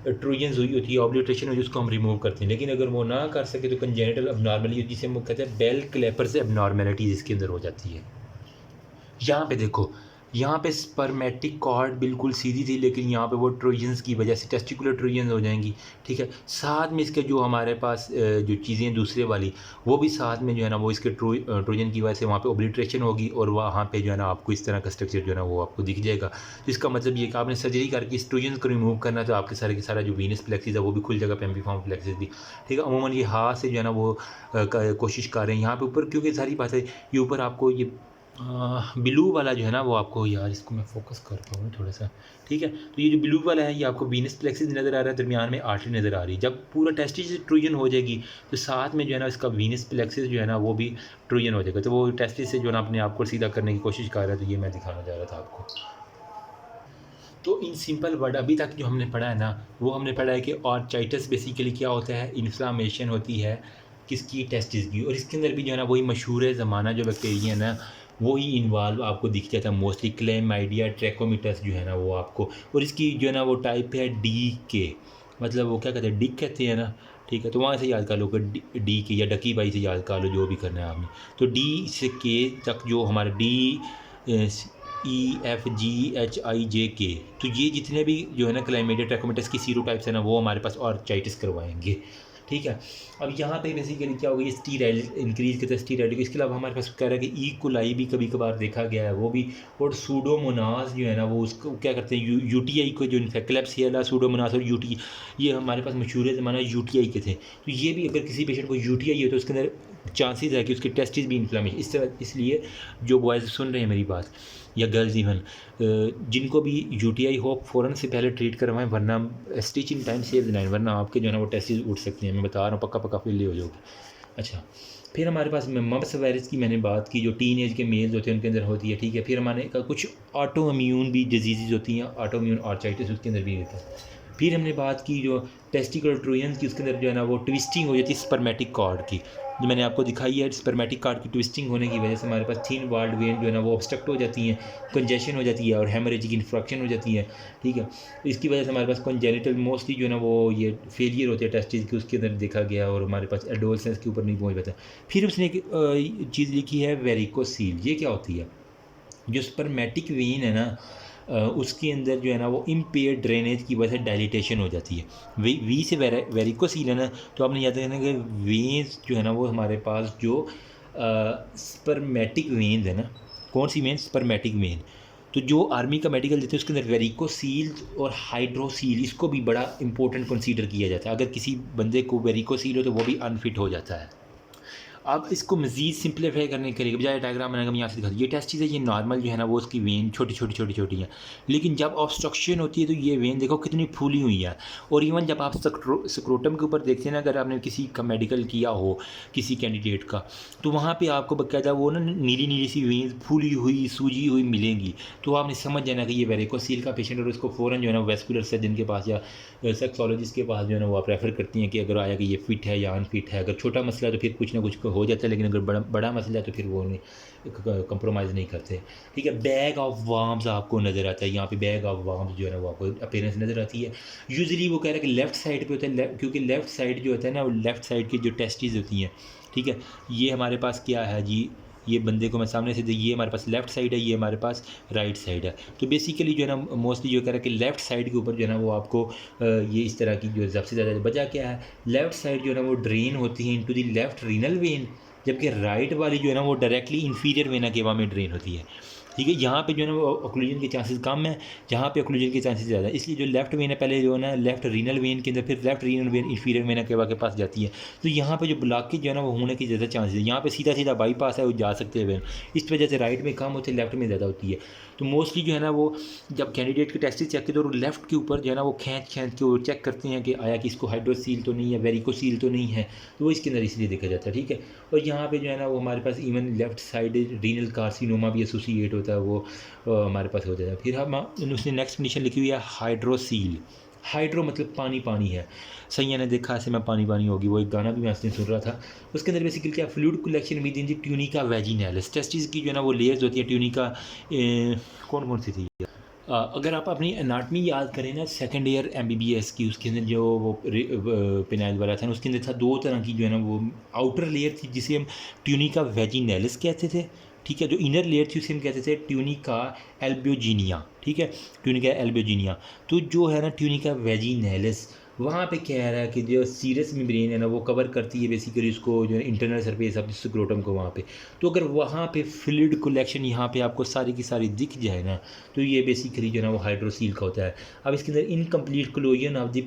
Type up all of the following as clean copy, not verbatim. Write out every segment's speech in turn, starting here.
Trojans हुई होती है, ऑब्लिट्रेशन हुई, उसको हम रिमूव करते हैं। लेकिन अगर वो ना कर सके तो कंजेनिटल अबनॉर्मली, जिसे हम कहते हैं बेल क्लैपर से अबनॉर्मेलिटीज़ इसके अंदर हो जाती है। यहाँ पे देखो, यहाँ पे स्पर्मेटिक कॉर्ड बिल्कुल सीधी थी, लेकिन यहाँ पे वो ट्रोजन्स की वजह से टेस्टिकुलर ट्रोजन्स हो जाएंगी। ठीक है, साथ में इसके जो हमारे पास जो चीज़ें दूसरे वाली, वो भी साथ में जो है ना वो इसके ट्रोजन की वजह से वहाँ पे ओब्लिट्रेशन होगी, और वहाँ पे जो है ना आपको इस तरह का स्ट्रक्चर जो है ना वो आपको दिख जाएगा। तो इसका मतलब ये कि आपने सर्जरी करके इस ट्रोजन को रिमूव करना, तो आपके सारे के सारा जो वीनस प्लेक्सिस है वो भी खुल जाएगा, पेम्पीफॉर्म प्लेक्सिस भी। ठीक है, अमूमन ये हाथ से जो है ना वो कोशिश कर रहे हैं यहाँ पे ऊपर, क्योंकि सारी बात है ये ऊपर आपको ये ब्लू वाला जो है ना वो आपको, यार इसको मैं फोकस करता हूँ थोड़ा सा। ठीक है, तो ये जो ब्लू वाला है ये आपको वीनस प्लेक्सिस नज़र आ रहा है, दरमियान में आर्टरी नज़र आ रही है। जब पूरा टेस्टिस ट्रूजन हो जाएगी तो साथ में जो है ना इसका वीनस प्लेक्सिस जो है ना वो भी ट्रूजन हो जाएगा, तो वो टेस्टिस से जो है ना अपने आप को सीधा करने की कोशिश कर रहा है। तो ये मैं दिखाना चाह रहा था आपको। तो इन सिंपल वर्ड अभी तक जो हमने पढ़ा है ना, वो हमने पढ़ा है कि ऑर्चाइटिस बेसिकली क्या होता है, इन्फ्लामेशन होती है किसकी, टेस्टिस की। और इसके अंदर भी जो है ना वही मशहूर है ज़माना जो बैक्टीरिया है ना वो ही इन्वॉल्व आपको दिख जाता है मोस्टली। क्लेमाइडिया ट्रैकोमिटस जो है ना वो आपको, और इसकी जो है ना वो टाइप है डी के, मतलब वो क्या कहते हैं, डिक कहते हैं ना। ठीक है, तो वहाँ से याद कर लो कि डी के या डकी बाई से याद कर लो, जो भी करना है आपने। तो डी से के तक जो हमारा डी EFGHIJK, तो ये जितने भी जो है ना क्लाइमेडिया ट्रैकोमिटस की सीरो टाइप्स है ना वो हमारे पास ऑर्चाइटिस करवाएंगे। ठीक है, अब यहाँ पे बेसिकली क्या होगा, ये स्टीराइड इंक्रीज करता है स्टीराइड। इसके अलावा हमारे पास कह रहा है कि कोलाई भी कभी कभार देखा गया है, वो भी। और सूडोमोनास जो है ना वो उसको क्या करते हैं, यूटीआई को जो क्लेप्सियला सूडोमोनास और यूटी, ये हमारे पास मशहूर ज़माना यूटीआई के थे। तो ये भी अगर किसी पेशेंट को यूटीआई है तो उसके अंदर चांसेस है कि उसके टेस्टिस भी इन्फ्लामेशन इस तरह। इसलिए जो बॉयज़ सुन रहे हैं मेरी बात, या गर्ल्स इवन, जिनको भी यूटीआई हो फ़ौरन से पहले ट्रीट करवाएं, वरना stitching time save the line, वरना आपके जो है ना वो टेस्टिस उठ सकते हैं। मैं बता रहा हूँ, पक्का पक्का फेल हो जाओगे। अच्छा, फिर हमारे पास मम्प्स वायरस की मैंने बात की, जो टीन एज के मेल्स होते हैं उनके अंदर होती है। ठीक है, फिर हमारे कुछ ऑटो इम्यून भी डिजीज़ होती हैं, ऑटो इम्यून ऑर्चाइटिस उसके अंदर भी होता है। फिर हमने बात की जो टेस्टिकुलर ट्रोजन्स की, उसके अंदर जो है ना वो ट्विस्टिंग हो जाती है स्पर्मेटिक कॉर्ड की, जो मैंने आपको दिखाई है। स्पर्मेटिक कॉर्ड की ट्विस्टिंग होने की वजह से हमारे पास थिन वॉल्ड वेन जो है ना वो ऑब्स्ट्रक्ट हो जाती हैं, कंजेशन हो जाती है और हेमरेजिक इन्फ्रक्शन हो जाती है। ठीक है, तो इसकी वजह से हमारे पास कंजेनिटल मोस्टली जो है ना वो ये फेलियर होते हैं टेस्टिस की, उसके अंदर देखा गया, और हमारे पास एडोलसेंस के ऊपर नहीं पहुँच पाता। फिर उसने एक चीज़ लिखी है वेरिकोसील। ये क्या होती है, जो स्पर्मेटिक वेन है ना उसके अंदर जो है ना वो इम्पेयर ड्रेनेज की वजह से डायलिटेशन हो जाती है। वी से वेरिकोसील है ना, तो आपने याद रखना कि वेन्स जो है ना वो हमारे पास जो स्पर्मेटिक वेन्स है ना, कौन सी वेन, स्पर्मेटिक वेन। तो जो आर्मी का मेडिकल देते हैं उसके अंदर वेरिकोसील और हाइड्रोसील, इसको भी बड़ा इंपॉर्टेंट कंसीडर किया जाता है। अगर किसी बंदे को वेरिकोसील हो तो वो भी अनफिट हो जाता है। अब इसको मज़ीद सिंप्लीफाई करने के लिए बजाय डायग्राम बनाएगा, मैं यहाँ से दिखा दूँ। ये टेस्ट चीज़ है, ये नॉर्मल जो है ना वो उसकी वेन छोटी छोटी छोटी छोटी है, लेकिन जब ऑब्स्ट्रक्शन होती है तो ये वेन देखो कितनी फूली हुई है। और इवन जब आप स्क्रोटम के ऊपर देखते हैं ना, अगर आपने किसी का मेडिकल किया हो किसी कैंडिडेट का, तो वहाँ पर आपको बाकायदा वो ना नीली नीली सी वेन फूली हुई सूजी हुई मिलेंगी। तो आपने समझ जाना कि ये वेरिकोसील का पेशेंट, और उसको फ़ौरन जो है ना वेस्कुलर सर्जन के पास या सेक्सोलॉजिस्ट के पास जो है ना वो आप रेफ़र करती हैं कि अगर आया कि ये फिट है या अनफिट है। अगर छोटा मसला है तो फिर कुछ ना कुछ हो जाता है, लेकिन अगर बड़ा मसला है तो फिर वो नहीं कंप्रोमाइज़ नहीं करते। ठीक है, बैग ऑफ वार्म्स आपको नज़र आता है, यहाँ पे बैग ऑफ वार्म्स जो है ना वो आपको अपीयरेंस नज़र आती है। यूजुअली वो कह रहा है कि लेफ़्ट साइड पे होता है, क्योंकि लेफ़्ट साइड जो होता है ना वो लेफ़्ट साइड की जो टेस्टिस होती हैं। ठीक है, ये हमारे पास क्या है जी, ये बंदे को मैं सामने से ये हमारे पास लेफ़्ट साइड है, ये हमारे पास राइट साइड है। तो बेसिकली जो है ना मोस्टली जो कह रहा है कि लेफ़्ट साइड के ऊपर जो है ना वो आपको ये इस तरह की जो सबसे ज़्यादा वजह क्या है, लेफ़्ट साइड जो है ना वो ड्रेन होती है into the left renal vein, जबकि राइट वाली जो है ना वो डायरेक्टली इन्फीरियर वेना केवा में ड्रेन होती है। ठीक है, यहाँ पे जो है ना वो ऑक्लूजन के चांसेस कम है, जहाँ पे ऑक्लूजन के चांसेस ज़्यादा है। इसलिए जो लेफ्ट वेन है पहले जो है ना लेफ्ट रीनल वेन के अंदर, फिर left renal vein inferior vena cava के पास जाती है। तो यहाँ पे जो ब्लॉकेज जो है ना वो होने की ज़्यादा चांसेस है। यहाँ पे सीधा सीधा बाईपास है, वो जा सकते हैं वेन, इस वजह से राइट में कम होती है, लेफ्ट में ज़्यादा होती है। तो मोस्टली जो है ना वो जब कैंडिडेट के टेस्ट चेक करते हैं तो लेफ्ट के ऊपर जो है ना वो खींच के वो चेक करते हैं कि आया कि इसको हाइड्रोसील तो नहीं है, वेरिकोसील तो नहीं है, तो वो इसके अंदर इसलिए देखा जाता है। ठीक है, और यहाँ पे जो है ना वो हमारे पास even left side renal carcinoma भी एसोसिएट होता है, वो हमारे पास हो जाता है। फिर हम उसने नेक्स्ट कंडीशन लिखी हुई है हाइड्रोसील। हाइड्रो मतलब पानी पानी है, सही ने देखा ऐसे में पानी पानी होगी, वो एक गाना भी मैं उसने सुन रहा था। उसके अंदर बेसिकली क्या, fluid collection within the tunica vaginalis, testis की जो है ना वो लेयर्स होती है ट्यूनिका, कौन कौन सी थी, अगर आप अपनी एनाटमी याद करें ना सेकंड ईयर एमबीबीएस की, उसके अंदर जो वो पिनाइल वाला था ना, उसके अंदर था दो तरह की जो है ना वो आउटर लेयर थी जिसे हम ट्यूनिका वेजिनैलिस कहते थे, ठीक है। जो इनर लेयर थी उसे हम कहते थे ट्यूनिका एल्ब्यूजिनिया, ठीक है, ट्यूनिका एल्ब्यूजिनिया। तो जो है ना ट्यूनिका वेजिनैलिस, वहाँ पे कह रहा है कि जो सीरस मेम्ब्रेन है ना वो कवर करती है बेसिकली उसको, जो है इंटरनल सरफेस ऑफ स्क्रोटम को वहाँ पे। तो अगर वहाँ पे फ्लूइड कलेक्शन यहाँ पे आपको सारी की सारी दिख जाए ना, तो ये बेसिकली जो है ना वो हाइड्रोसील का होता है। अब इसके अंदर इनकम्प्लीट क्लोजन ऑफ द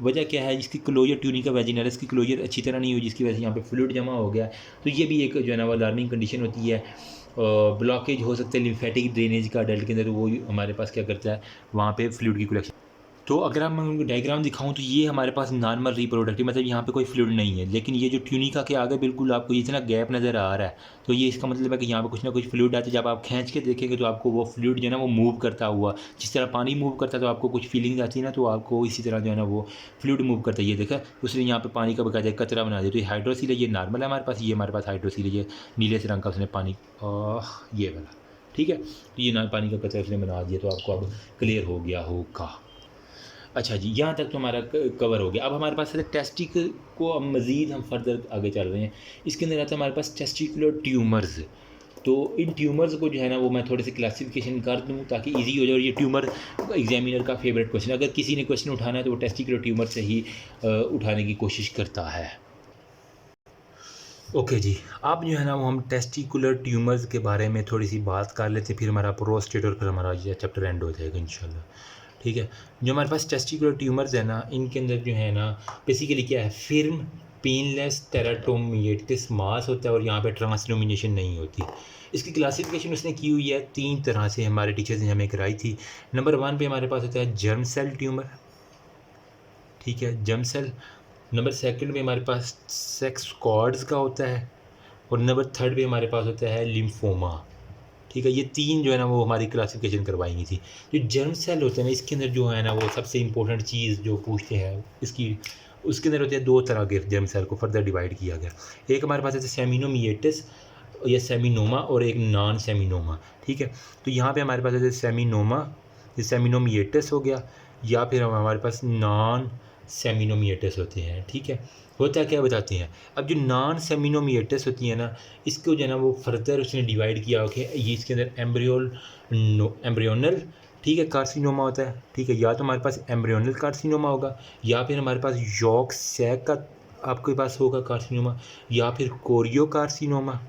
वजह क्या है, जिसकी क्लोजर ट्यूनिका वेजिनैलिस की क्लोजर अच्छी तरह नहीं हुई, जिसकी वजह से यहाँ पे फ्लूइड जमा हो गया। तो ये भी एक जो है ना वो अलार्मिंग कंडीशन होती है। ब्लॉकेज हो सकता है लिम्फेटिक ड्रेनेज का अडल्ट के अंदर, तो वो हमारे पास क्या करता है, वहाँ पे फ्लूइड की कलेक्शन। तो अगर मैं डायग्राम दिखाऊं तो ये हमारे पास नॉर्मल रिप्रोडक्टिव, मतलब यहाँ पे कोई फ्लूइड नहीं है, लेकिन ये जो ट्यूनिका के आगे बिल्कुल आपको इतना गैप नज़र आ रहा है, तो ये इसका मतलब है कि यहाँ पे कुछ ना कुछ फ्लूइड आता है। जब आप खींच के देखेंगे तो आपको वो फ्लूइड जो है ना वो मूव करता हुआ, जिस तरह पानी मूव करता है तो आपको कुछ फीलिंग आती है ना, तो आपको इसी तरह जो है ना वो फ्लूइड मूव करता है। ये देखा उसने यहाँ पे पानी का बकायदा कचरा बना दिया, तो ये हाइड्रोसील है, ये नॉर्मल है हमारे पास, ये हमारे पास हाइड्रोसील है, ये नीले से रंग का उसने पानी, ये वाला, ठीक है। तो ये ना पानी का कचरा उसने बना दिया, तो आपको अब क्लियर हो गया होगा। अच्छा जी, यहाँ तक तो हमारा कवर हो गया। अब हमारे पास है टेस्टिक को, अब मज़ीद हम फर्दर आगे चल रहे हैं। इसके अंदर आता है हमारे पास टेस्टिकुलर ट्यूमर्स। तो इन ट्यूमर्स को जो है ना वो मैं थोड़े से क्लासिफिकेशन कर दूँ ताकि इजी हो जाए। और ये ट्यूमर एग्जामिनर का फेवरेट क्वेश्चन, अगर किसी ने क्वेश्चन उठाना है तो वो टेस्टिकुलर ट्यूमर से ही उठाने की कोशिश करता है। ओके जी, अब जो है ना वो हम टेस्टिकुलर ट्यूमर्स के बारे में थोड़ी सी बात कर लेते, फिर हमारा प्रोस्टेट और फिर हमारा ये चैप्टर एंड हो जाएगा इंशाल्लाह, ठीक है। जो हमारे पास टेस्टिकुलर ट्यूमर्स है ना, इनके अंदर जो है ना बेसिकली क्या है, फिर्म पेनलेस टेराटोमिएटिस मास होता है और यहाँ पे ट्रांसलुमिनेशन नहीं होती। इसकी क्लासिफिकेशन उसने की हुई है 3 तरह से, हमारे टीचर्स ने हमें कराई थी। नंबर 1 पे हमारे पास होता है जर्म सेल ट्यूमर, ठीक है, जर्म सेल। नंबर 2 पे हमारे पास सेक्स कॉर्ड्स का होता है, और नंबर 3 पे हमारे पास होता है लिम्फोमा, ठीक है। ये 3 जो है ना वो हमारी क्लासिफिकेशन करवाई थी। जो जर्म सेल होते हैं ना, इसके अंदर जो है ना वो सबसे इंपॉर्टेंट चीज़ जो पूछते हैं इसकी, उसके अंदर होते हैं 2 तरह के जर्म सेल को फर्दर डिवाइड किया गया। एक हमारे पास है सेमिनोमिएटिस या सेमिनोमा, और एक नॉन सेमिनोमा, ठीक है। तो यहाँ पे हमारे पास है सेमिनोमा, ये सेमिनोमिएटिस हो गया, या फिर हमारे पास नॉन सेमिनोमिएटिस होते हैं, ठीक है। होता क्या बताते हैं। अब जो नॉन सेमिनोमिएटिस होती है ना, इसको जो है ना वो फर्दर उसने डिवाइड किया कि ये इसके अंदर एम्ब्रियोनल, ठीक है, कार्सिनोमा होता है, ठीक है। या तो हमारे पास एम्ब्रियोनल कार्सिनोमा होगा, या फिर हमारे पास यॉर्क सैक का आपके पास होगा कार्सिनोमा, या फिर कोरियो कार्सिनोमा,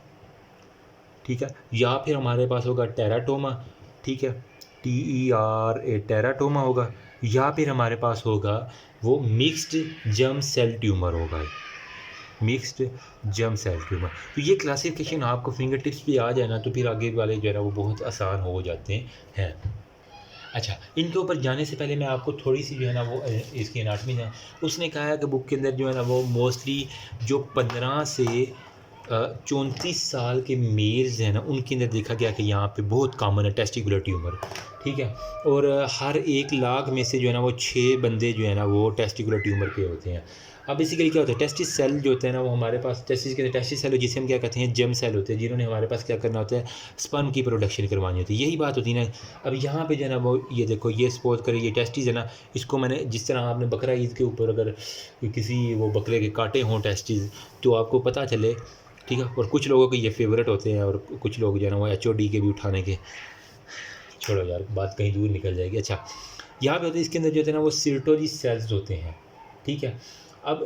ठीक है, या फिर हमारे पास होगा टेराटोमा, ठीक है, TERA टेराटोमा होगा, या फिर हमारे पास होगा वो मिक्स्ड जर्म सेल ट्यूमर होगा, मिक्स्ड जर्म सेल ट्यूमर। तो ये क्लासिफिकेशन आपको फिंगर टिप्स पे आ जाए ना, तो फिर आगे वाले जो है ना वो बहुत आसान हो जाते हैं। अच्छा, इनके ऊपर जाने से पहले मैं आपको थोड़ी सी जो है ना वो इसकी एनाटमी है, उसने कहा है कि बुक के अंदर जो है ना वो मोस्टली जो 15 से 34 साल के मेल्स हैं ना, उनके अंदर देखा गया कि यहाँ पे बहुत कॉमन है टेस्टिकुलर ट्यूमर, ठीक है। और हर 1 लाख में से जो है ना वो 6 बंदे जो है ना वो टेस्टिकुलर ट्यूमर पे होते हैं। अब बेसिकली क्या होता है, टेस्टिस सेल जो होते हैं ना वो हमारे पास टेस्टिस के टेस्टिस सेल जिसे हम क्या कहते हैं जर्म सेल होते हैं, जिन्होंने हमारे पास क्या करना होता है, स्पर्म की प्रोडक्शन करवानी होती है, यही बात होती है ना। अब यहाँ पे जो है ना वो ये देखो, ये सपोज करें ये टेस्टिस है ना, इसको मैंने जिस तरह आपने बकरा ईद के ऊपर अगर किसी वो बकरे के काटे हों टेस्टिस, तो आपको पता चले, ठीक है। और कुछ लोगों के ये फेवरेट होते हैं और कुछ लोग जो है ना वो HOD के भी उठाने के, छोड़ो यार बात कहीं दूर निकल जाएगी। अच्छा, यहाँ पे होते हैं इसके अंदर जो होते हैं ना वो सिर्टोली सेल्स होते हैं, ठीक है। अब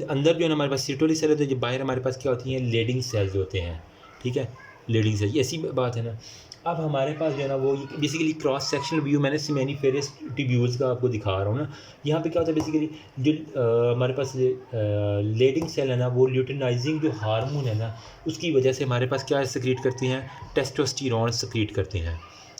अंदर जो है ना हमारे पास सिर्टोली सेल होते हैं, जो बाहर हमारे पास क्या होती हैं, लेडिंग सेल्स होते हैं, ठीक है, लेडिंग सेल्स, ऐसी बात है ना। अब हमारे पास जो है ना वो बेसिकली क्रॉस सेक्शनल व्यू मैंने सेमेनिफेरस ट्यूब्यूल्स का आपको दिखा रहा हूँ ना। यहाँ पे क्या होता है बेसिकली जो हमारे पास लेडिंग सेल है ना, वो ल्यूटिनाइजिंग जो हार्मोन है ना, उसकी वजह से हमारे पास क्या सेक्रीट करती हैं, टेस्टोस्टेरोन सेक्रीट करते हैं,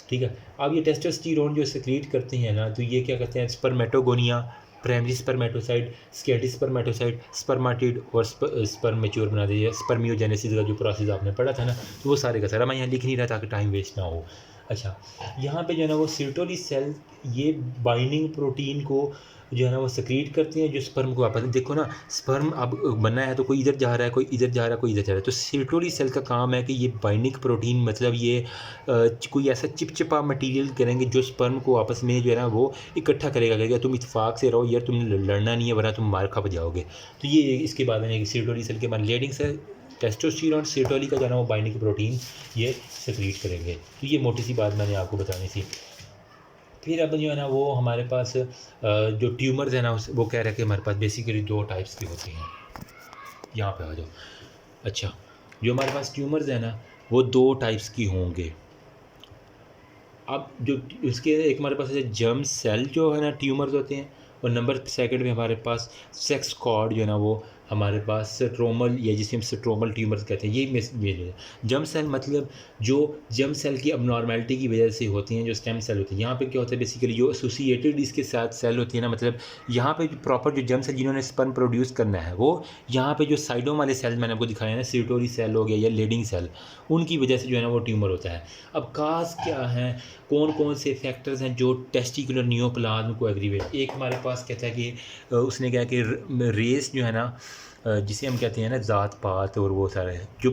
ठीक है। अब ये टेस्टोस्टेरोन जो सेक्रीट करते हैं ना, तो ये क्या कहते हैं, स्पर्मेटोगोनिया, प्राइमरी स्पर्मेटोसाइट, स्केटी स्पर्मेटोसाइट, स्पर्माटिड और स्पर्म मैच्योर बना दीजिए, स्पर्मियोजेनेसिस का जो प्रोसेस आपने पढ़ा था ना, तो वो सारे का सारा मैं यहाँ लिख नहीं रहा ताकि टाइम वेस्ट ना हो। अच्छा, यहाँ पे जो है ना वो सिर्टोली सेल ये बाइंडिंग प्रोटीन को जो है ना वो सेक्रीट करते हैं जो स्पर्म को वापस। देखो ना, स्पर्म अब बनना है तो कोई इधर जा रहा है, कोई इधर जा रहा है, कोई इधर जा रहा है। तो सर्टोरी सेल का काम है कि ये बाइंडिंग प्रोटीन, मतलब ये कोई ऐसा चिपचिपा मटेरियल करेंगे जो स्पर्म को आपस में जो है ना वो इकट्ठा करेगा तुम इत्तेफाक से रहो यार, तुम लड़ना नहीं है वरना तुम मार खप जाओगे। तो ये इसके बाद में सर्टोरी सेल के बाद लेडिंग सेल टेस्टोस्टेरोन सर्टोरी का जो है ना वो बाइंडिंग प्रोटीन ये सेक्रीट करेंगे। तो ये मोटी सी बात मैंने आपको बतानी थी। फिर अब जो है ना वो हमारे पास जो ट्यूमर्स है ना वो कह रहे हैं कि हमारे पास बेसिकली 2 टाइप्स के होते हैं। यहाँ पे आ जाओ। अच्छा, जो हमारे पास ट्यूमर्स है ना वो 2 टाइप्स की होंगे। अब जो उसके एक हमारे पास जर्म सेल जो है ना ट्यूमर्स होते हैं, और नंबर सेकंड में हमारे पास सेक्स कॉर्ड जो है ना वो हमारे पास स्ट्रोमल, या जिसे हम स्ट्रोमल ट्यूमर्स कहते हैं, ये जर्म सेल मतलब जो जर्म सेल की अबनॉर्मेलिटी की वजह से होती हैं, जो स्टेम सेल होती हैं। यहाँ पे क्या होता है बेसिकली जो एसोसिएटेड इसके साथ सेल होती है ना, मतलब यहाँ पे जो प्रॉपर जो जर्म सेल जिन्होंने स्पर्म प्रोड्यूस करना है वो यहाँ पे जो साइडों वाले सेल मैंने आपको दिखाया ना, सर्टोरी सेल हो गया या लेडिंग सेल, उनकी वजह से जो है ना वो ट्यूमर होता है। अब काज क्या है, कौन कौन से फैक्टर्स हैं जो टेस्टिकुलर नियोप्लाज्म को एग्रीवेट। एक हमारे पास कहता है कि उसने कहा कि रेस जो है ना जिसे हम कहते हैं ना ज़ात पात और वो सारे जो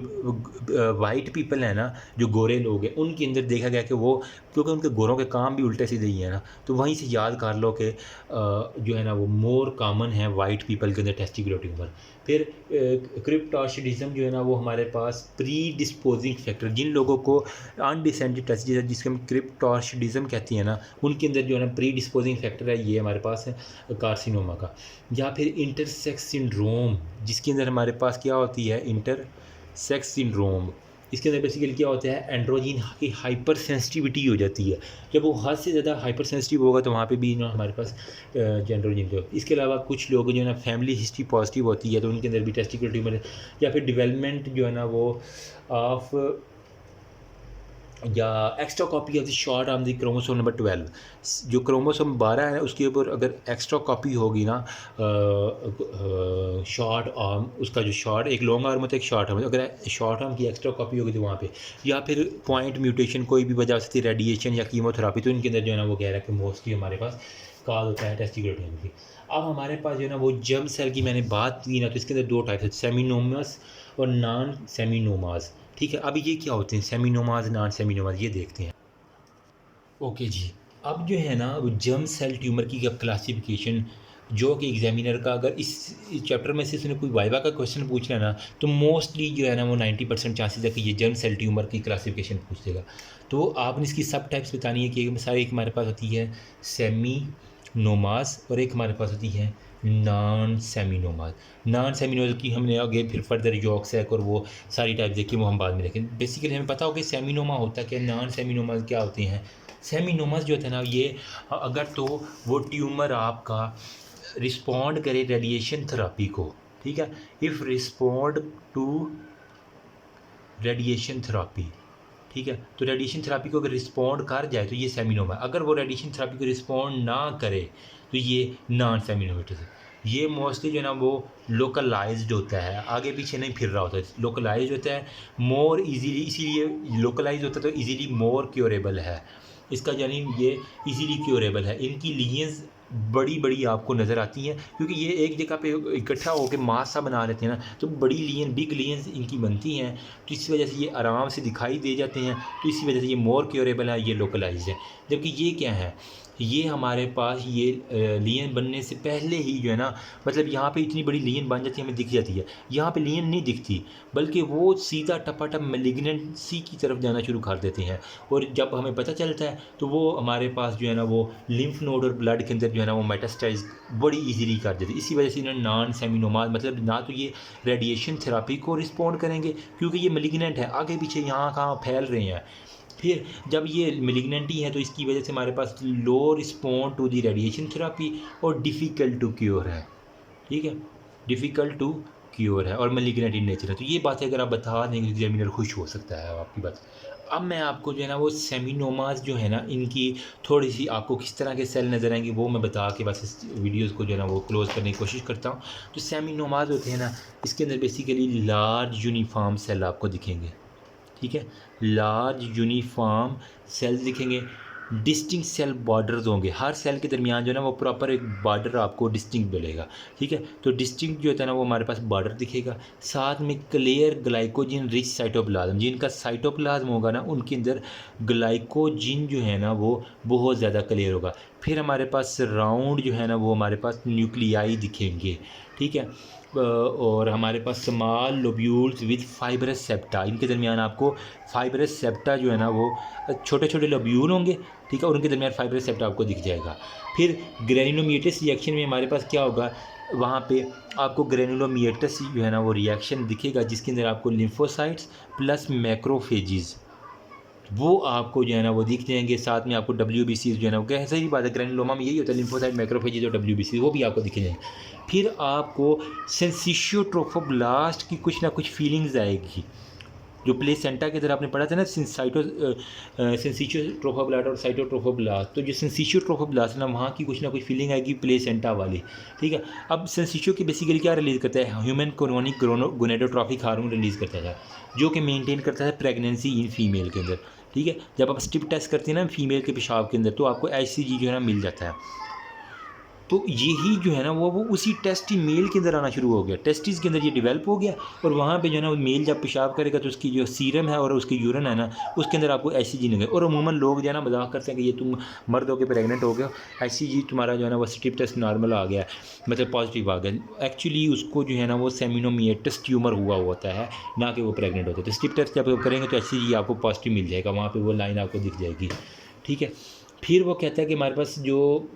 वाइट पीपल हैं ना, जो गोरे लोग हैं, उनके अंदर देखा गया कि वो क्योंकि उनके गोरों के काम भी उल्टे सीधे ही हैं ना, तो वहीं से याद कर लो कि जो है ना वो मोर कॉमन है वाइट पीपल के अंदर टेस्टिकुलर ट्यूमर। फिर क्रिप्टोर्चिडिज्म जो है ना वो हमारे पास प्री डिस्पोजिंग फैक्टर, जिन लोगों को अनडिसेंडेड टेस्टिस जिसको हम क्रिप्टोर्चिडिज्म कहती है ना, उनके अंदर जो है ना प्री डिस्पोजिंग फैक्टर है, ये हमारे पास है कार्सिनोमा का। या फिर इंटरसेक्स सिंड्रोम, जिसके अंदर हमारे पास क्या होती है इंटरसेक्स सिंड्रोम, इसके अंदर बेसिकली क्या होता है एंड्रोजिन की हाइपर सेंसिटिविटी हो जाती है। जब वो हद से ज़्यादा हाइपर सेंसिटिव होगा तो वहाँ पे भी ना हमारे पास एंड्रोजिन को। इसके अलावा कुछ लोग जो है ना फैमिली हिस्ट्री पॉजिटिव होती है तो उनके अंदर भी टेस्टिकुलर ट्यूमर है। या फिर डेवलपमेंट जो है ना वो ऑफ या extra copy of the short arm the chromosome number 12, जो क्रोमोसोम 12 है उसके ऊपर अगर एक्स्ट्रा कॉपी होगी ना शॉर्ट आर्म, उसका जो शॉर्ट एक लॉन्ग आर्म होता है एक शॉर्ट आर्म, अगर शॉर्ट आर्म की एक्स्ट्रा कॉपी होगी तो वहाँ पे, या फिर पॉइंट म्यूटेशन कोई भी वजह से रेडिएशन या कीमोथेरापी, तो इनके अंदर जो है ना वो कह रहा है कि मोस्टली हमारे पास काज होता है टेस्टिकुलर ट्यूमर की। अब हमारे पास जो है ना वो जर्म सेल की मैंने बात की ना, तो इसके अंदर 2 टाइप है, सेमिनोमस और नॉन सेमिनोमास। ठीक है, अब ये क्या होते हैं सेमिनोमाज नॉन सेमिनोमाज, ये देखते हैं। ओके जी, अब जो है ना वो जर्म सेल ट्यूमर की क्लासिफिकेशन जो कि एग्जामिनर का अगर इस चैप्टर में से इसने कोई वाइवा का क्वेश्चन पूछ रहा है ना, तो मोस्टली जो है ना वो 90% चांसेस है कि ये जर्म सेल ट्यूमर की क्लासिफिकेशन पूछ देगा। तो आपने इसकी सब टाइप्स बतानी है कि सारी, एक हमारे पास होती है सेमिनोमाज और एक हमारे पास होती है नॉन सेमिनोमाज। नॉन सेमिनोमाज की हमने आगे फिर फर्दर योक्सैक और वो सारी टाइप देखी, वो हम बाद में देखें। बेसिकली हमें पता हो कि सेमिनोमा होता है क्या, नॉन सेमिनोमाज क्या होते हैं। सेमिनोमाज जो होता है ना ये अगर तो वो ट्यूमर आपका रिस्पॉन्ड करे रेडिएशन थेरापी को, ठीक है, if respond to radiation therapy, ठीक है, तो रेडिएशन थेरापी को अगर रिस्पॉन्ड कर जाए तो ये सेमिनोमा। अगर वो रेडिएशन थेरापी को रिस्पॉन्ड ना करे तो ये नॉन सेमिनोमेटस है। ये मोस्टली जो है ना वो लोकलाइज्ड होता है, आगे पीछे नहीं फिर रहा होता है, लोकलाइज्ड होता है मोर इजीली, इसीलिए लोकलाइज होता है तो इजीली मोर क्योरेबल है इसका, यानी ये इजीली क्योरेबल है। इनकी लीजन्स बड़ी बड़ी आपको नज़र आती हैं क्योंकि ये एक जगह पे इकट्ठा होकर मास सा बना लेते हैं ना, तो बड़ी लीजन बिग लीजन्स इनकी बनती हैं, तो इसी वजह से ये आराम से दिखाई दे जाते हैं, तो इसी वजह से ये मोर क्योरेबल है, ये लोकलाइज्ड है। जबकि ये क्या है, ये हमारे पास ये लीजन बनने से पहले ही जो है ना, मतलब यहाँ पे इतनी बड़ी लीजन बन जाती है हमें दिख जाती है, यहाँ पे लीजन नहीं दिखती बल्कि वो सीधा टपाटप मेलिग्नेंसी की तरफ जाना शुरू कर देते हैं, और जब हमें पता चलता है तो वो हमारे पास जो है ना वो लिम्फ नोड और ब्लड के अंदर जो है ना वो मेटास्टाइज बड़ी इजीली कर देते हैं। इसी वजह से इन्होंने नॉन सेमिनोमाज, मतलब ना तो ये रेडिएशन थेरापी को रिस्पॉन्ड करेंगे क्योंकि ये मेलिग्नेंट है, आगे पीछे यहाँ कहाँ फैल रहे हैं। फिर जब ये मेलिग्नेंटी है तो इसकी वजह से हमारे पास low respond to the radiation therapy और डिफ़िकल्ट टू क्योर है, ठीक है, डिफ़िकल्ट टू क्योर है और मेलिग्नेंट इन नेचर है। तो ये बातें अगर आप बता देंगे एग्जामिनर खुश हो सकता है आपकी बात। अब मैं आपको जो है ना वो सेमिनोमाज जो है ना इनकी थोड़ी सी आपको किस तरह के सेल नज़र आएंगे वो मैं बता के बस इस वीडियोज़ को जो है ना वो क्लोज़ करने की कोशिश करता हूँ। तो सेमिनोमाज होते हैं ना, इसके अंदर बेसिकली लार्ज यूनिफॉर्म सेल आपको दिखेंगे, ठीक है, लार्ज यूनिफॉर्म सेल्स दिखेंगे डिस्टिंक्ट सेल बॉर्डर्स होंगे, हर सेल के दरमियान जो है ना वो प्रॉपर एक बॉर्डर आपको डिस्टिंक्ट मिलेगा, ठीक है। तो डिस्टिंक्ट जो होता है ना वो हमारे पास बॉर्डर दिखेगा। साथ में क्लियर ग्लाइकोजिन रिच साइटोप्लाज्म, जिनका साइटोप्लाज्म होगा ना उनके अंदर ग्लाइकोजिन जो है ना वो बहुत ज़्यादा क्लियर होगा। फिर हमारे पास राउंड जो है ना वो हमारे पास न्यूक्लियाई दिखेंगे, ठीक है। और हमारे पास small lobules with fibrous septa, इनके दरमियान आपको फाइब्रस सेप्टा जो है ना वो छोटे छोटे लोब्यूल होंगे, ठीक है, और उनके दरमियान फाइब्रस सेप्टा आपको दिख जाएगा। फिर ग्रेनुलोमिएटस रिएक्शन में हमारे पास क्या होगा, वहाँ पे आपको ग्रेनुलोमिएटस जो है ना वो रिएक्शन दिखेगा, जिसके अंदर आपको लिम्फोसाइट्स प्लस मैक्रोफेजेस वो आपको जो है ना वो दिख जाएंगे। साथ में आपको WBC जो है ना वो कैसे ही बात है, ग्रेनुलोमा में यही होता है, लिम्फोसाइट मैक्रोफेजेस और WBC वो भी आपको दिख जाएंगे। फिर आपको सेंसिशियोट्रोफोब्लास्ट की कुछ ना कुछ फीलिंग्स आएगी, जो प्लेसेंटा की तरह आपने पढ़ा था ना, सेंसिशियोट्रोफोब्लास्ट और साइटोट्रोफोब्लास्ट। तो जो सेंसिशियोट्रोफोब्लास्ट ना वहाँ की कुछ ना कुछ फीलिंग आएगी प्लेसेंटा वाली, ठीक है। अब सेंसिशियो की बेसिकली क्या रिलीज़ करता है, ह्यूमन कोरोनिक गोनेडोट्रॉफिक हार्मोन रिलीज़ करता था, जो कि मेंटेन करता है प्रेगनेंसी इन फीमेल के अंदर, ठीक है। जब आप स्टिप टेस्ट करते हैं ना फीमेल के पेशाब के अंदर, तो आपको HCG जो है ना मिल जाता है। तो यही जो है ना वो उसी टेस्टी मेल के अंदर आना शुरू हो गया, टेस्टिस के अंदर ये डेवलप हो गया, और वहाँ पे जो है ना मेल जब पेशाब करेगा तो उसकी जो सीरम है और उसकी यूरिन है ना उसके अंदर आपको HCG नहीं गए। और अमूमन लोग जो है ना मजाक करते हैं कि ये तुम मर्द हो के प्रेगनेंट हो गए, HCG तुम्हारा जो है ना वो स्ट्रिप टेस्ट नॉर्मल आ गया, मतलब पॉजिटिव आ गया। एक्चुअली उसको जो है ना वो सेमिनोमिएटस ट्यूमर हुआ होता है, ना कि वो प्रेगनेंट होता है। तो स्ट्रिप टेस्ट जब करेंगे तो HCG आपको पॉजिटिव मिल जाएगा, वहाँ पर वो लाइन आपको दिख जाएगी, ठीक है। फिर वो कहता है कि हमारे पास जो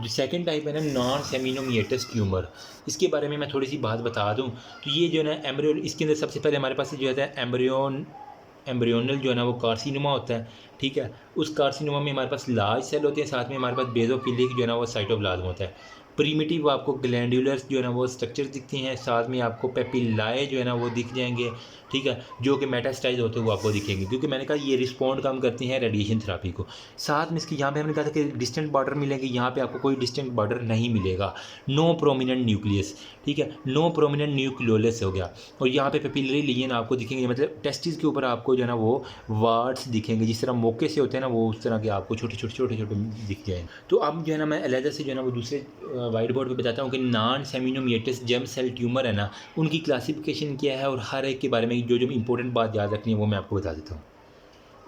सेकंड टाइप है ना नॉन सेमिनोमिएटस ट्यूमर, इसके बारे में मैं थोड़ी सी बात बता दूं। तो ये जो है ना एम्ब्रियो, इसके अंदर सबसे पहले हमारे पास जो है एम्ब्रियोनल जो है ना वो कार्सिनोमा होता है, ठीक है। उस कार्सिनोमा में हमारे पास लार्ज सेल होते हैं, साथ में हमारे पास बेजोफिलिक जो है ना वो साइटोप्लाज्म होता है। प्रीमिटिव आपको ग्लैंडुलर्स जो है ना वो स्ट्रक्चर दिखते हैं, साथ में आपको पेपिलाए जो है ना वो दिख जाएंगे, ठीक है, जो कि मेटास्टाइज होते हैं वो आपको दिखेंगे, क्योंकि मैंने कहा ये रिस्पॉन्ड कम करते हैं रेडिएशन थेरापी को। साथ में इसके यहाँ पे हमने कहा था कि डिस्टेंट बॉर्डर मिलेंगे, यहाँ पे आपको कोई डिस्टेंट बॉर्डर नहीं मिलेगा। नो प्रोमिनेंट न्यूक्लियस, ठीक है, नो प्रोमिनेंट न्यूक्लियोलस हो गया। और यहाँ पे पेपिलरी लीजन आपको दिखेंगे, मतलब टेस्टिस के ऊपर आपको जो है ना वो वार्ड्स दिखेंगे, जिस तरह मौके से होते हैं ना वो उस तरह के आपको छोटे छोटे दिख जाएंगे। तो अब जो है ना मैं अलहदा से जो है ना वो दूसरे वाइट बोर्ड पे बताता हूँ कि नॉन सेमिनोमिएटस जर्म सेल ट्यूमर है ना उनकी क्लासिफिकेशन क्या है, और हर एक के बारे में जो इंपॉर्टेंट बात याद रखनी है वो मैं आपको बता देता हूँ।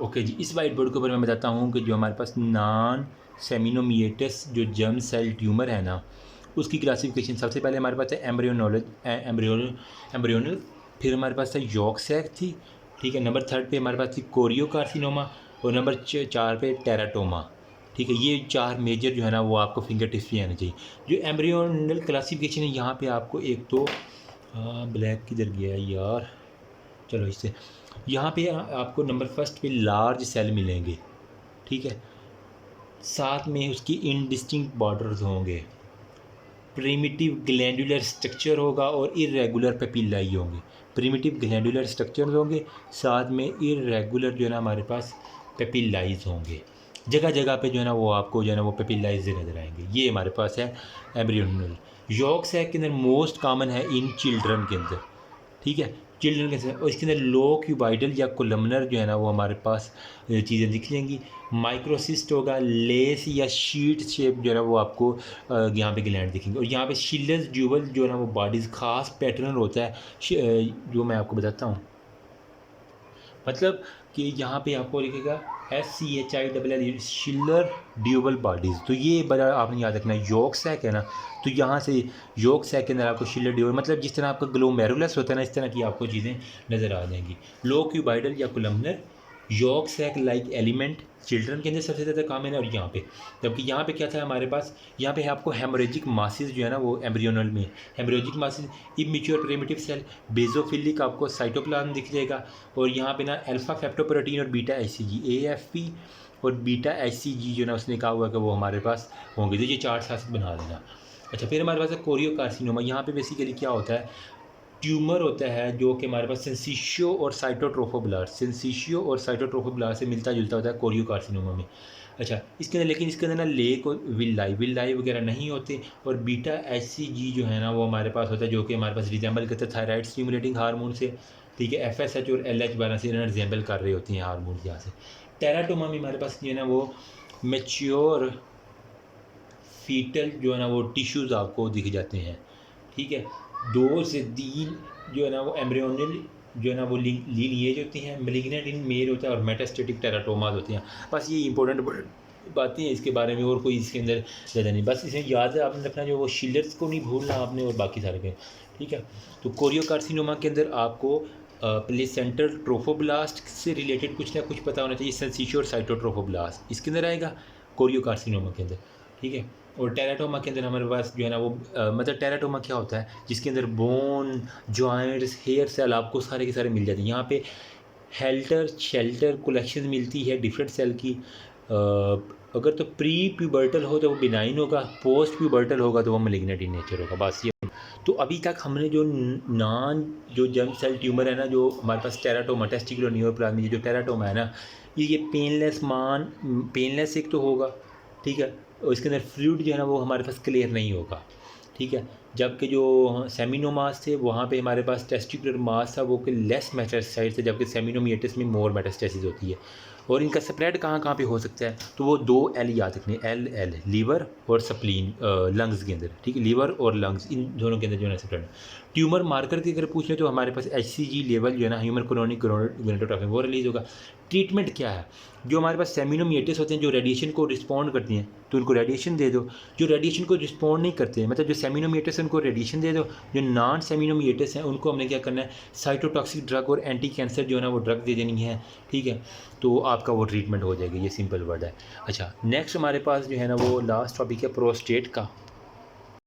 ओके जी, इस वाइट बोर्ड के ऊपर मैं बताता हूँ कि जो हमारे पास नॉन सेमिनोमिएटस जो जर्म सेल ट्यूमर है ना उसकी क्लासिफिकेशन सबसे पहले हमारे पास है एम्ब्रियोनल, फिर हमारे पास है यॉर्क सैक थी, ठीक है। नंबर 3 पे हमारे पास थी कोरियोकार्सिनोमा, और नंबर 4 पे टेराटोमा, ठीक है। ये 4 मेजर जो है ना वो आपको फिंगर टिप्स पे आने चाहिए। जो एम्ब्रियोनल क्लासिफिकेशन है यहाँ पे आपको एक तो ब्लैक किधर गया यार, चलो इससे यहाँ पे आपको नंबर 1 पे लार्ज सेल मिलेंगे, ठीक है। साथ में उसकी इनडिस्टिंक्ट बॉर्डर्स होंगे, प्रिमिटिव ग्लैंडुलर स्ट्रक्चर होगा और इरेगुलर पेपिलाई होंगे। प्रिमिटिव ग्लैंडुलर स्ट्रक्चर होंगे, साथ में इरेगुलर जो है ना हमारे पास पेपिलाइज होंगे। जगह जगह पे जो है ना वो आपको जो है ना वो पेपिलाइज नजर आएंगे। ये हमारे पास है एम्ब्रियोनल। यॉर्क सैक के अंदर मोस्ट कॉमन है इन चिल्ड्रन के अंदर, ठीक है, चिल्ड्रन के अंदर। और इसके अंदर लो क्यूबाइडल या कोलमनर जो है ना वो हमारे पास चीज़ें दिख जाएंगी। माइक्रोसिस्ट होगा, लेस या शीट शेप जो है ना वो आपको यहाँ पे ग्लैंड दिखेंगे। और यहाँ पे शिलस ड्यूबल जो है ना वो बॉडीज़ खास पैटर्न होता है जो मैं आपको बताता हूँ। मतलब कि यहाँ पे आपको लिखेगा SCHILL शिलर ड्यूबल बॉडीज़। तो ये बड़ा आपने याद रखना है। यॉर्क सैक है ना, तो यहाँ से यॉर्क सैक के अंदर आपको शिलर ड्यूबल, मतलब जिस तरह आपका ग्लोमेरुलस होता है ना इस तरह की आपको चीज़ें नज़र आ जाएंगी। लो क्यूबाइडल या columnar, yolk sac like element children के अंदर सबसे ज़्यादा काम है ना। और यहाँ पे जबकि यहाँ पे क्या था हमारे पास, यहाँ पे आपको हेमोरेजिक मासिस जो है ना वो एम्ब्रियोनल में hemorrhagic masses, immature primitive cell, basophilic आपको साइटोप्लाज्म दिख जाएगा। और यहाँ पे ना अल्फा फेप्टोप्रोटीन और बीटा HCG AFP और बीटा HCG जो ना उसने कहा हुआ कि वो हमारे पास होंगे। तो ये 4 साथ बना देना। अच्छा, फिर हमारे पास है कोरियोकार्सिनोमा। यहाँ पे बेसिकली क्या होता है, ट्यूमर होता है जो कि हमारे पास सेंसिशियो और साइटोट्रोफोब्लास्ट से मिलता जुलता होता है कोरियोकार्सिनोमा में। अच्छा, इसके अंदर लेकिन इसके अंदर ना लेक और विल्लाई वगैरह नहीं होते। और बीटा HCG जो है ना वो हमारे पास होता है, जो कि हमारे पास रिजेंबल करता है थायराइड स्टिमुलेटिंग हार्मोन से, ठीक है। FSH और LH12 से रिजेंबल कर रहे होती हैं हार्मोन यहाँ से। टेराटोमा में हमारे पास जो है ना वो मैच्योर फीटल जो है ना वो टिश्यूज़ आपको दिख जाते हैं, ठीक है। 2 से 3 जो है ना वो एम्ब्रियोनल जो है ना वो लीनिएज होती हैं, मैलिग्नेंट इन मेल होता है और मेटास्टेटिक टेराटोमास होती हैं। बस ये इंपॉर्टेंट बातें हैं इसके बारे में, और कोई इसके अंदर ज़्यादा नहीं। बस इसे याद है आपने रखना, जो वो शिलर्स को नहीं भूलना आपने, और बाकी सारे के, ठीक है। तो कोरियोकार्सिनोमा के अंदर आपको प्लेसेंटल ट्रोफोब्लास्ट से रिलेटेड कुछ ना कुछ पता होना चाहिए, सेंसिशियो और साइटोट्रोफोब्लास्ट इसके अंदर आएगा कोरियोकार्सिनोमा के अंदर, ठीक है। और टेराटोमा के अंदर हमारे पास जो है ना वो मतलब टेराटोमा क्या होता है, जिसके अंदर बोन, जॉइंट्स, हेयर सेल आपको सारे के सारे मिल जाते हैं। यहाँ पे हेल्टर शेल्टर कलेक्शन मिलती है डिफरेंट सेल की। अगर तो प्री प्यूबर्टल हो तो वो बिनाइन होगा, पोस्ट प्यूबर्टल होगा तो वो मैलिग्नेंट इन नेचर होगा। बस ये। तो अभी तक हमने जो जर्म सेल ट्यूमर है ना, जो हमारे पास टेराटोमा टेस्टिकुलर न्यूरोप्लाज़मी जो टेराटोमा है ना, ये पेनलेस एक तो होगा, ठीक है। और इसके अंदर फ्लूइड जो है ना वो हमारे पास क्लियर नहीं होगा, ठीक है। जबकि जो सेमिनोमास थे वहाँ पे हमारे पास टेस्टिकुलर मास था वो कि लेस मेटास्टाइज थे, जबकि सेमिनोमिएटिस में मोर मेटास्टेसिस होती है। और इनका स्प्रेड कहाँ कहाँ पे हो सकता है, तो वो 2 एल याद रखने, एल लीवर और स्प्लीन लंग्स के अंदर, ठीक है। लीवर और लंग्स इन दोनों के अंदर जो है स्प्रेड। ट्यूमर मार्कर की अगर पूछ लें तो हमारे पास HCG लेवल जो है ना, ह्यूमन कोलोनिक गोनेटोट्रॉपिन, वो रिलीज़ होगा। ट्रीटमेंट क्या है, जो हमारे पास सेमिनोमिएटिस होते हैं जो रेडिएशन को रिस्पॉन्ड करती हैं तो उनको रेडिएशन दे दो। जो रेडिएशन को रिस्पॉन्ड नहीं करते हैं, मतलब जो सेमिनोमिएटिस है उनको रेडिएशन दे दो। जो नॉन सेमिनोमिएटिस हैं उनको हमने क्या करना है, साइटोटॉक्सिक ड्रग और एंटी कैंसर जो है ना वो ड्रग दे देनी है, ठीक है। तो आपका वो ट्रीटमेंट हो जाएगी, ये सिंपल वर्ड है। अच्छा, नेक्स्ट हमारे पास जो है ना वो लास्ट टॉपिक है प्रोस्टेट का।